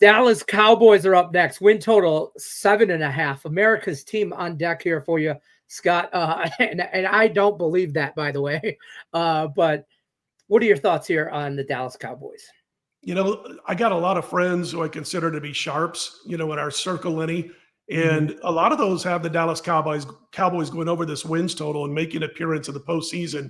Dallas Cowboys are up next. Win total 7.5. America's team on deck here for you, Scott. And I don't believe that, by the way. But what are your thoughts here on the Dallas Cowboys? I got a lot of friends who I consider to be sharps, in our circle, Lenny. And a lot of those have the Dallas Cowboys going over this wins total and making an appearance in the postseason.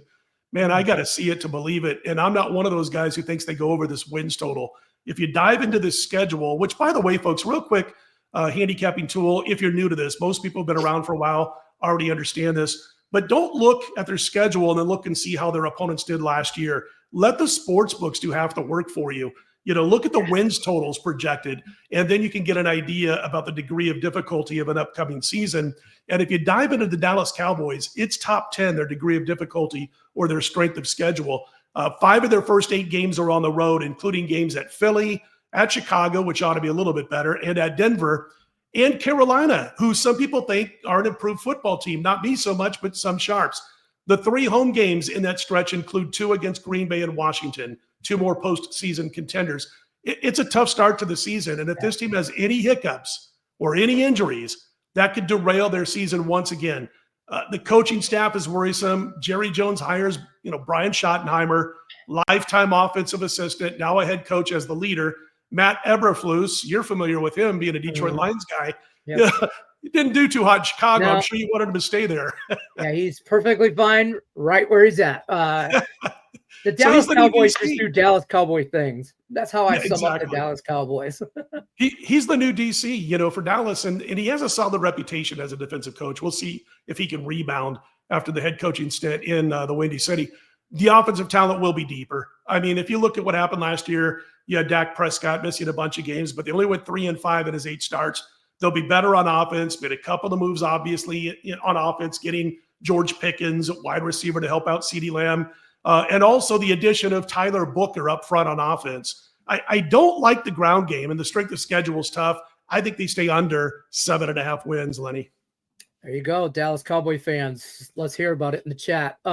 Man, I got to see it to believe it. And I'm not one of those guys who thinks they go over this wins total. If you dive into this schedule, which, by the way, folks, real quick, handicapping tool, if you're new to this, most people have been around for a while, already understand this. But don't look at their schedule and then look and see how their opponents did last year. Let the sports books do half the work for you. Look at the wins totals projected, and then you can get an idea about the degree of difficulty of an upcoming season. And if you dive into the Dallas Cowboys, it's top 10, their degree of difficulty or their strength of schedule. 5 of their first 8 games are on the road, including games at Philly, at Chicago, which ought to be a little bit better, and at Denver, and Carolina, who some people think are an improved football team. Not me so much, but some sharps. The 3 home games in that stretch include 2 against Green Bay and Washington, 2 more postseason contenders. It's a tough start to the season, and if this team has any hiccups or any injuries, that could derail their season once again. The coaching staff is worrisome. Jerry Jones hires, Brian Schottenheimer, lifetime offensive assistant, now a head coach as the leader. Matt Eberflus, you're familiar with him, being a Detroit Lions guy. Yep. He didn't do too hot in Chicago. No. I'm sure you wanted him to stay there. Yeah, he's perfectly fine right where he's at. The Dallas Cowboys just do Dallas Cowboy things. That's how I sum up the Dallas Cowboys. He's the new DC, for Dallas, and he has a solid reputation as a defensive coach. We'll see if he can rebound after the head coaching stint in the Windy City. The offensive talent will be deeper. I mean, if you look at what happened last year, you had Dak Prescott missing a bunch of games, but they only went 3-5 in his 8 starts. They'll be better on offense, made a couple of moves, obviously, on offense, getting George Pickens, wide receiver, to help out CeeDee Lamb. And also the addition of Tyler Booker up front on offense. I don't like the ground game, and the strength of schedule is tough. I think they stay under 7.5 wins, Lenny. There you go, Dallas Cowboy fans. Let's hear about it in the chat.